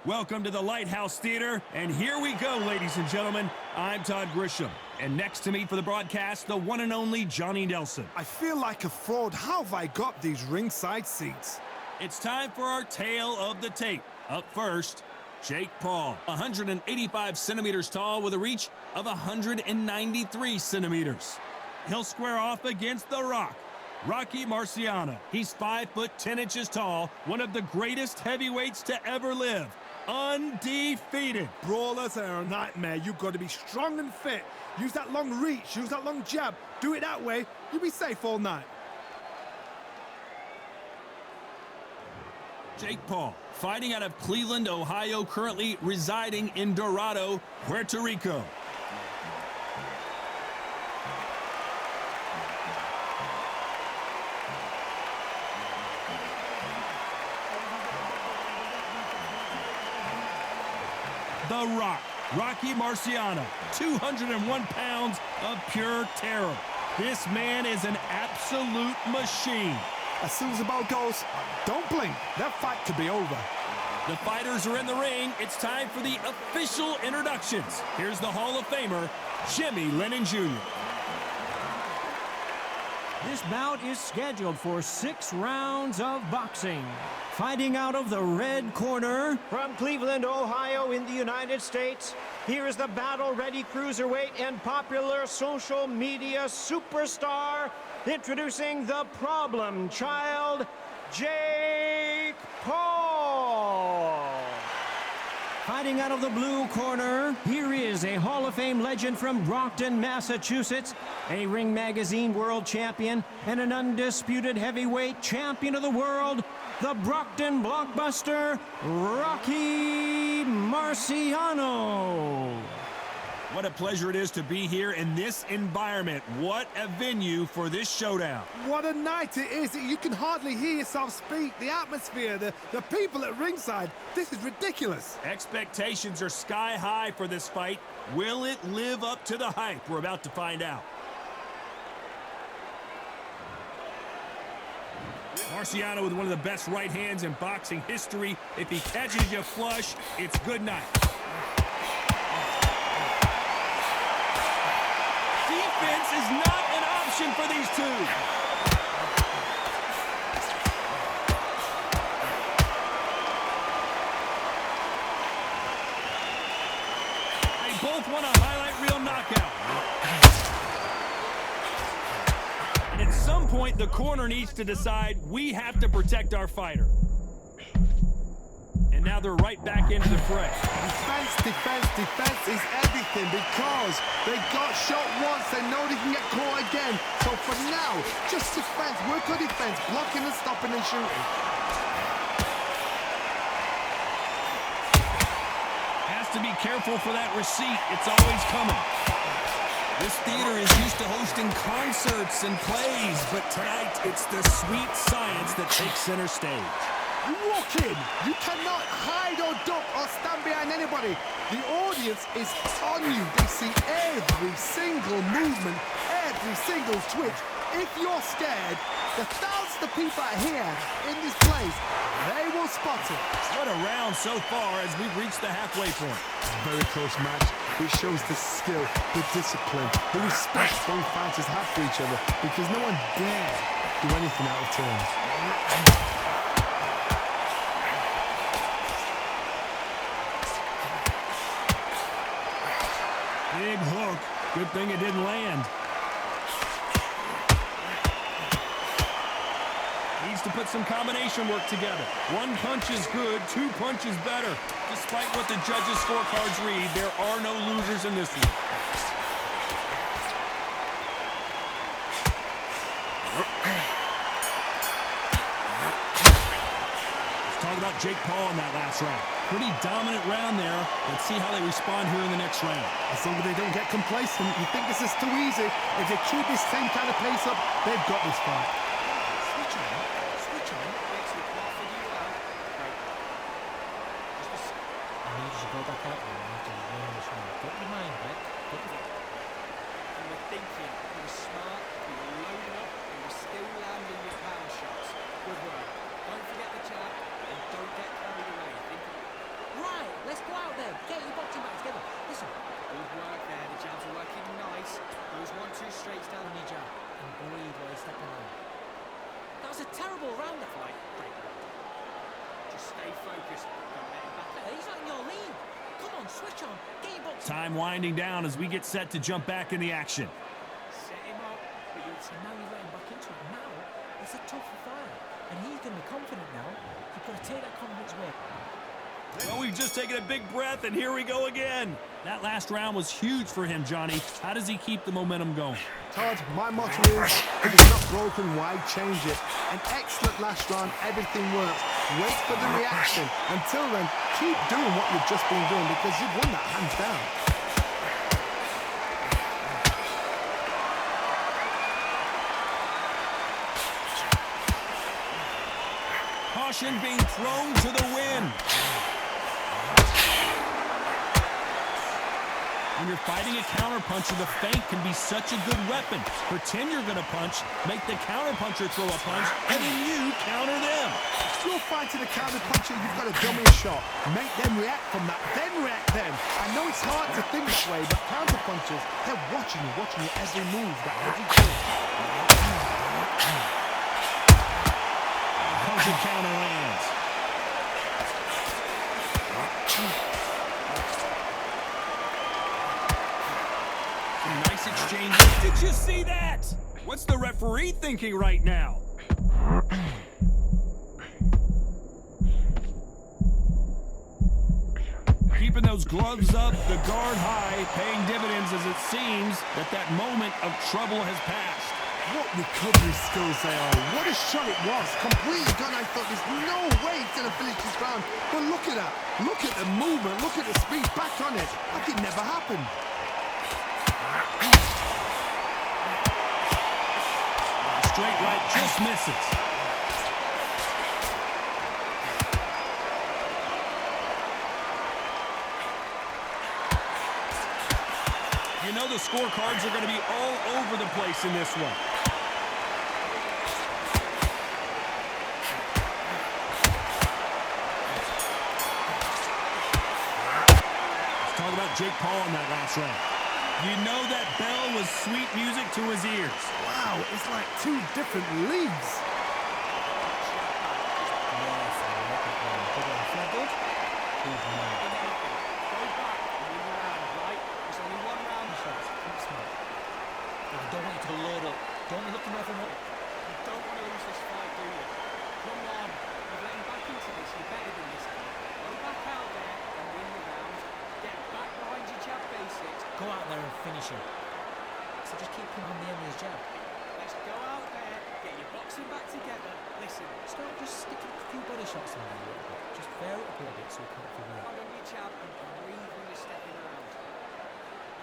Welcome to the Lighthouse Theater, and here we go, ladies and gentlemen. I'm Todd Grisham, and next to me for the broadcast, the one and only Johnny Nelson. I feel like a fraud. How have I got these ringside seats? It's time for our tale of the tape. Up first, Jake Paul, 185 centimeters tall with a reach of 193 centimeters. He'll square off against The Rock, Rocky Marciano. He's 5 foot 10 inches tall, one of the greatest heavyweights to ever live. Undefeated. Brawlers are a nightmare. You've got to be strong and fit. Use that long reach, use that long jab. Do it that way, you'll be safe all night. Jake Paul, fighting out of Cleveland, Ohio, currently residing in Dorado, Puerto Rico. The Rock, Rocky Marciano, 201 pounds of pure terror. This man is an absolute machine. As soon as the ball goes, don't blink. That fight could be over. The fighters are in the ring. It's time for the official introductions. Here's the Hall of Famer, Jimmy Lennon Jr. This bout is scheduled for 6 rounds of boxing. Fighting out of the red corner, from Cleveland, Ohio in the United States, here is the battle-ready cruiserweight and popular social media superstar, introducing the problem child, Jake Paul. Fighting out of the blue corner, here is a Hall of Fame legend from Brockton, Massachusetts, a Ring Magazine world champion, and an undisputed heavyweight champion of the world, the Brockton blockbuster, Rocky Marciano. What a pleasure it is to be here in this environment. What a venue for this showdown. What a night it is. You can hardly hear yourself speak. The atmosphere, the people at ringside. This is ridiculous. Expectations are sky high for this fight. Will it live up to the hype? We're about to find out. Marciano with one of the best right hands in boxing history. If he catches you flush, it's good night. Defense is not an option for these two. They both want a highlight reel knockout. And at some point, the corner needs to decide we have to protect our fighter. And now they're right back into the fray. Defense is everything because they got shot once. They know they can get caught again. So for now, just defense, work on defense, blocking and stopping and shooting. Has to be careful for that receipt. It's always coming. This theater is used to hosting concerts and plays, but tonight it's the sweet science that takes center stage. You walk in, you cannot hide or duck or stand behind anybody. The audience is on you. They see every single movement, every single twitch. If you're scared, the thousands of people are here in this place. They will spot it. What a round so far as we've reached the halfway point. Very close match. It shows the skill, the discipline, the respect both fighters have for each other because no one dare do anything out of turn. Big hook. Good thing it didn't land. Needs to put some combination work together. One punch is good, 2 punches better. Despite what the judges' scorecards read, there are no losers in this one. Let's talk about Jake Paul in that last round. Pretty dominant round there. Let's see how they respond here in the next round. As long as they don't get complacent, you think this is too easy. If they keep this same kind of pace up, they've got this fight. Switch on. Makes it hard for you out. Right. I need you to go back out there. I need to learn this one. Put your mind back. You were thinking. You were smart. You were loading up. You were still landing your power shots. Good work. Don't forget the jab and don't get carried away. Think right. double round that fight. Just stay focused. Don't let him back there. He's not in your lead. Come on, switch on. Get your box. Time winding down as we get set to jump back in the action. Set him up. But you'll see now you're letting back into it. Now it's a tougher fight. And he's going to be confident now. You've got to take that confidence away. Well, we've just taken a big breath, and here we go again. That last round was huge for him, Johnny. How does he keep the momentum going? Todd, my motto is, if it's not broken, why change it? An excellent last round, everything works. Wait for the reaction. Until then, keep doing what you've just been doing because you've won that hands down. Caution being thrown to the wind. When you're fighting a counterpuncher, the feint can be such a good weapon. Pretend you're going to punch, make the counterpuncher throw a punch, and then you counter them. If you're fighting a counterpuncher, you've got a dummy shot. Make them react from that, then react then. I know it's hard to think this way, but counterpunchers, they're watching you every move, that every kick. Punch counter lands. Nice exchange. Did you see that? What's the referee thinking right now? Keeping those gloves up, the guard high, paying dividends as it seems that moment of trouble has passed. What recovery skills they are. What a shot it was. Completely gone. I thought there's no way he's going to finish this round. But look at that. Look at the movement. Look at the speed. Back on it. Like it never happened. Straight right just misses. You know the scorecards are going to be all over the place in this one. Let's talk about Jake Paul in that last round. You know that bell was sweet music to his ears. Wow, it's like two different leagues. Go out there and finish him. So just keep him on the end of his jab. Let's go out there, get your boxing back together. Listen, start just sticking a few body shots in there a little bit. Just bear it up a little bit so he can't figure it out. On your jab and breathe when you're stepping around.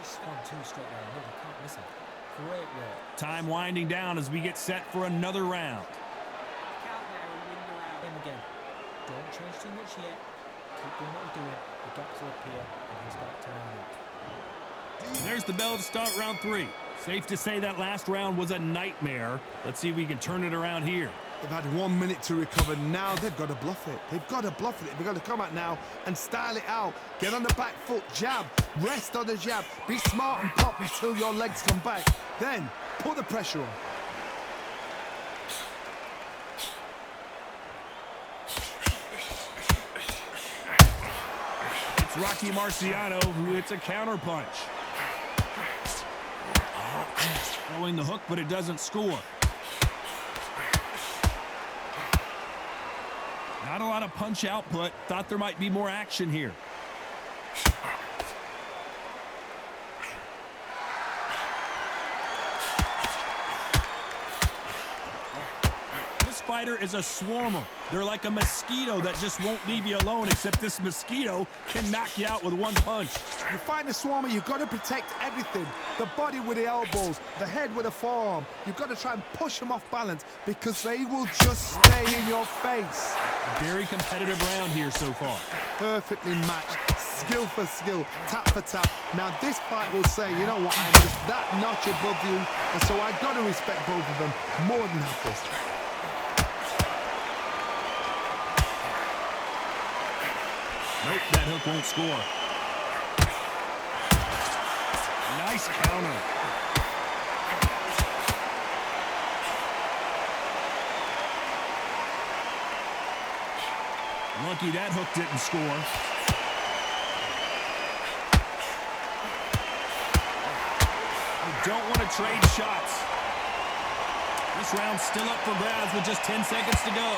He's on two straight there. No, you can't miss him. Great work. Time winding down as we get set for another round. Back out there and win the round. Him again. Don't change too much yet. Keep doing what you're doing. The gaps will appear and he's got to turn out. There's the bell to start round 3. Safe to say that last round was a nightmare. Let's see if we can turn it around here. They've had 1 minute to recover. Now they've got to bluff it. They've got to bluff it. They've got to come out now and style it out. Get on the back foot, jab, rest on the jab. Be smart and pop until your legs come back. Then put the pressure on. It's Rocky Marciano who hits a counter punch. Throwing the hook, but it doesn't score. Not a lot of punch output. Thought there might be more action here. This fighter is a swarmer. They're like a mosquito that just won't leave you alone, except this mosquito can knock you out with one punch. You find a swarmer, you've got to protect everything. The body with the elbows, the head with the forearm. You've got to try and push them off balance because they will just stay in your face. A very competitive round here so far. Perfectly matched, skill for skill, tap for tap. Now this fight will say, you know what, I'm just that notch above you, and so I've got to respect both of them more than happy. Nope, that hook won't score. Nice counter. Lucky that hook didn't score. You don't want to trade shots. This round's still up for grabs with just 10 seconds to go.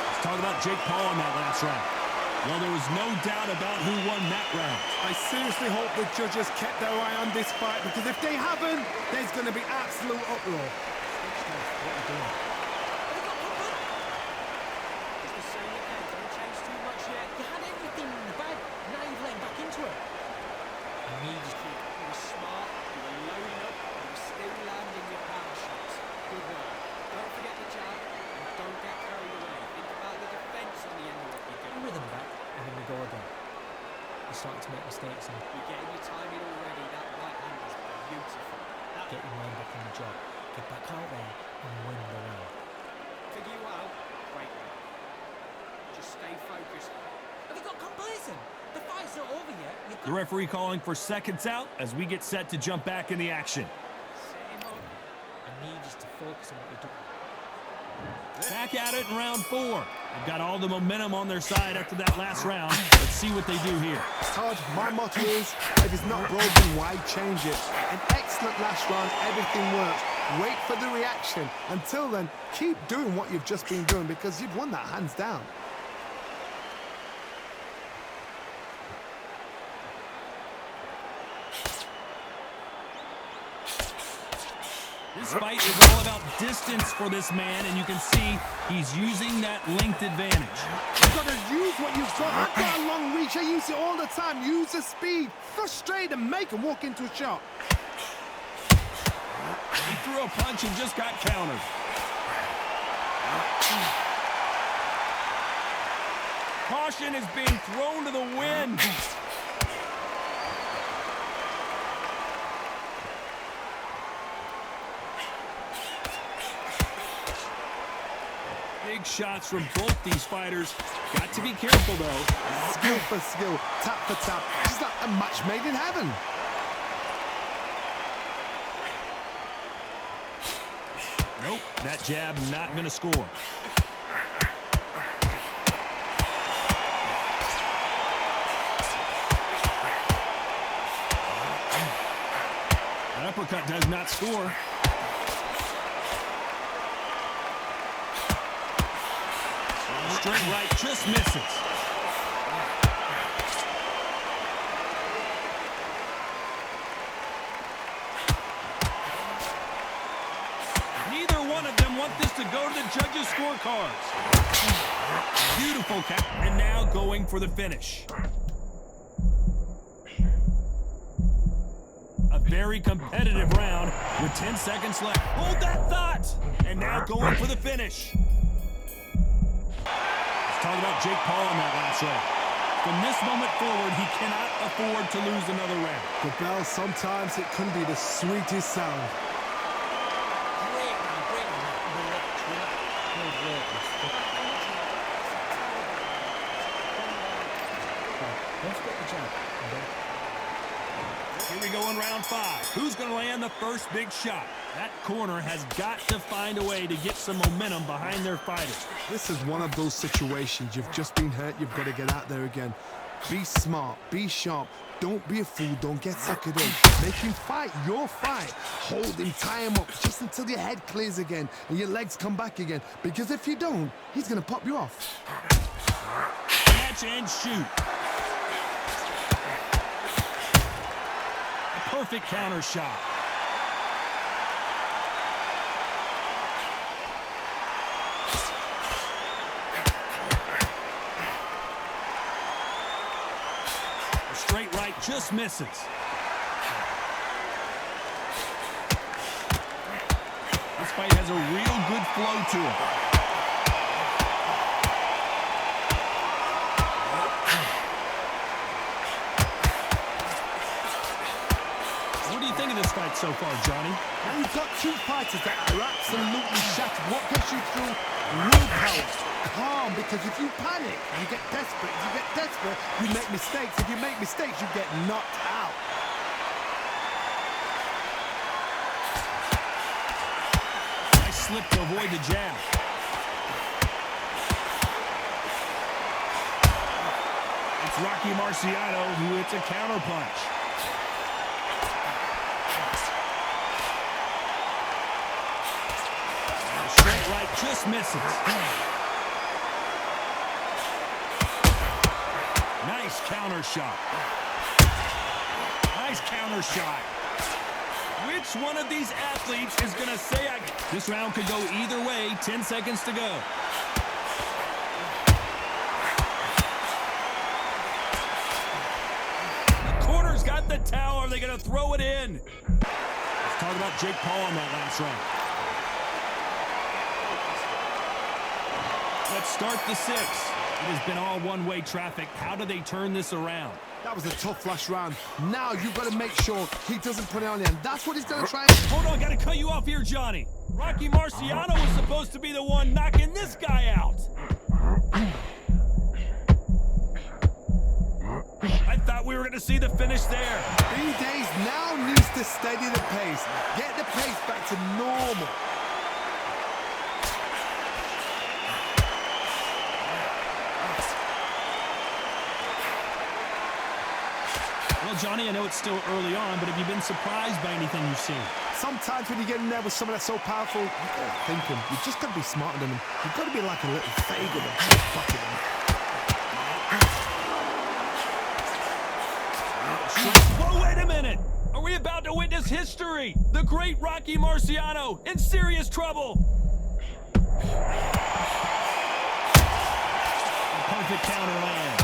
Let's talk about Jake Paul in that last round. Well, there was no doubt about who won that round. I seriously hope the judges kept their eye on this fight, because if they haven't, there's going to be absolute uproar. What are you doing? Just the same again. Don't change too much yet. You had everything in the bag. Now you've let him back into it. Immediately, you were smart. You were loading up. You were still landing your power shots. Good work. Don't forget the jab, and don't get carried away. Think about the defense on the end of what you're doing. Rhythm back, and then we go again. You're starting to make mistakes now. You're getting your timing already. That right hand is beautiful. Get your mind back on the job. Get back out there and win the round. Figure you out. Great round. Just stay focused. Have you got complacent? The fight's not over yet. The referee calling for seconds out as we get set to jump back in the action. Set him up. I need you to focus on what you're doing. Back at it in round 4. They've got all the momentum on their side after that last round. Let's see what they do here. Todd, my motto is, if it's not broken, why change it? An excellent last round, everything works. Wait for the reaction. Until then, keep doing what you've just been doing, because you've won that hands down. This fight is all about distance for this man, and you can see he's using that length advantage. You've got to use what you've got. I've got a long reach. I use it all the time. Use the speed. Frustrate and make him walk into a shot. He threw a punch and just got countered. Caution is being thrown to the wind. Big shots from both these fighters. Got to be careful, though. Skill for skill, tap for tap. It's like a match made in heaven. Nope, that jab not going to score. That uppercut does not score. Straight right just misses. Neither one of them want this to go to the judges' scorecards. Beautiful count. And now going for the finish. A very competitive round with 10 seconds left. Hold that thought. And now going for the finish. Talk about Jake Paul in that last round. From this moment forward, he cannot afford to lose another round. The bell, sometimes it can be the sweetest sound. Great round, great round. Relax. Good work. Don't forget the jab. Here we go in round 5. Who's going to land the first big shot? That corner has got to find a way to get some momentum behind their fighters. This is one of those situations. You've just been hurt. You've got to get out there again. Be smart. Be sharp. Don't be a fool. Don't get suckered in. Make him fight your fight. Hold him. Tie him up just until your head clears again and your legs come back again. Because if you don't, he's going to pop you off. Catch and shoot. A perfect counter shot. Straight right just misses. This fight has a real good flow to it. What do you think of this fight so far, Johnny? Now you've got two fighters that are absolutely shattered. What gets you through? Willpower. Calm, because if you panic, you get desperate. If you get desperate, you make mistakes. If you make mistakes, you get knocked out. slipped to avoid the jab. It's Rocky Marciano who hits a counterpunch. Straight right just misses. Nice counter shot. Nice counter shot. Which one of these athletes is going to say this round could go either way? 10 seconds to go. The corner's got the towel. Are they going to throw it in? Let's talk about Jake Paul on that last round. Let's start the 6th. It has been all one-way traffic. How do they turn this around? That was a tough last round. Now you've got to make sure he doesn't put it on the end. That's what he's going to try. Hold on, got to cut you off here, Johnny. Rocky Marciano was supposed to be the one knocking this guy out. I thought we were going to see the finish there. B-Days now needs to steady the pace. Get the pace back to normal. Well, Johnny, I know it's still early on, but have you been surprised by anything you've seen? Sometimes when you get in there with someone that's so powerful, you got to think him. You've just got to be smarter than him. You've got to be like a little Fagin and just bucket him. Whoa, wait a minute! Are we about to witness history? The great Rocky Marciano in serious trouble. A perfect counter lands.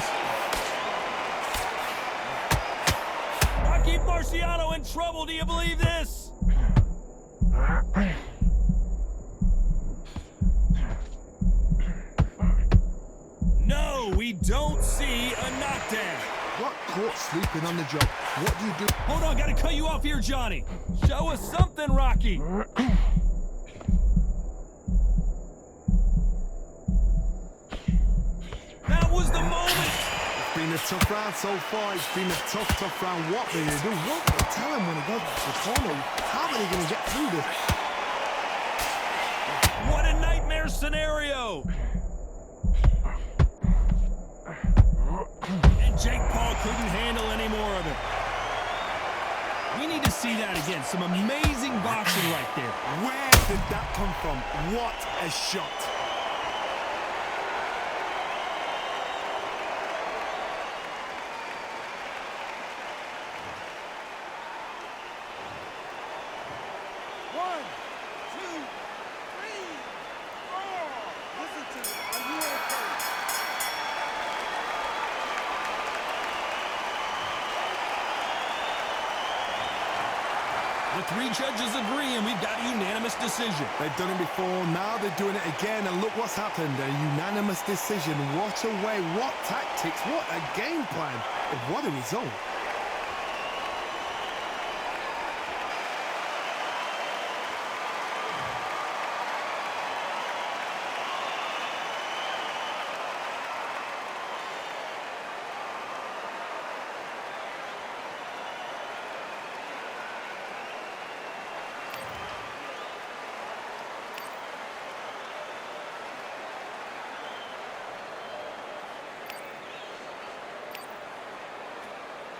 Rocky Marciano in trouble. Do you believe this? No, we don't see a knockdown. Got caught sleeping on the job. What do you do? Hold on, gotta cut you off here, Johnny. Show us something, Rocky. That was the moment. It's been a tough round so far. It's been a tough round. What do they do? What do they tell him when he goes to the corner? How are they going to get through this? What a nightmare scenario. And Jake Paul couldn't handle any more of it. We need to see that again. Some amazing boxing right there. Where did that come from? What a shot. The 3 judges agree, and we've got a unanimous decision. They've done it before, now they're doing it again, and look what's happened. A unanimous decision. What a way, what tactics, what a game plan. What a result.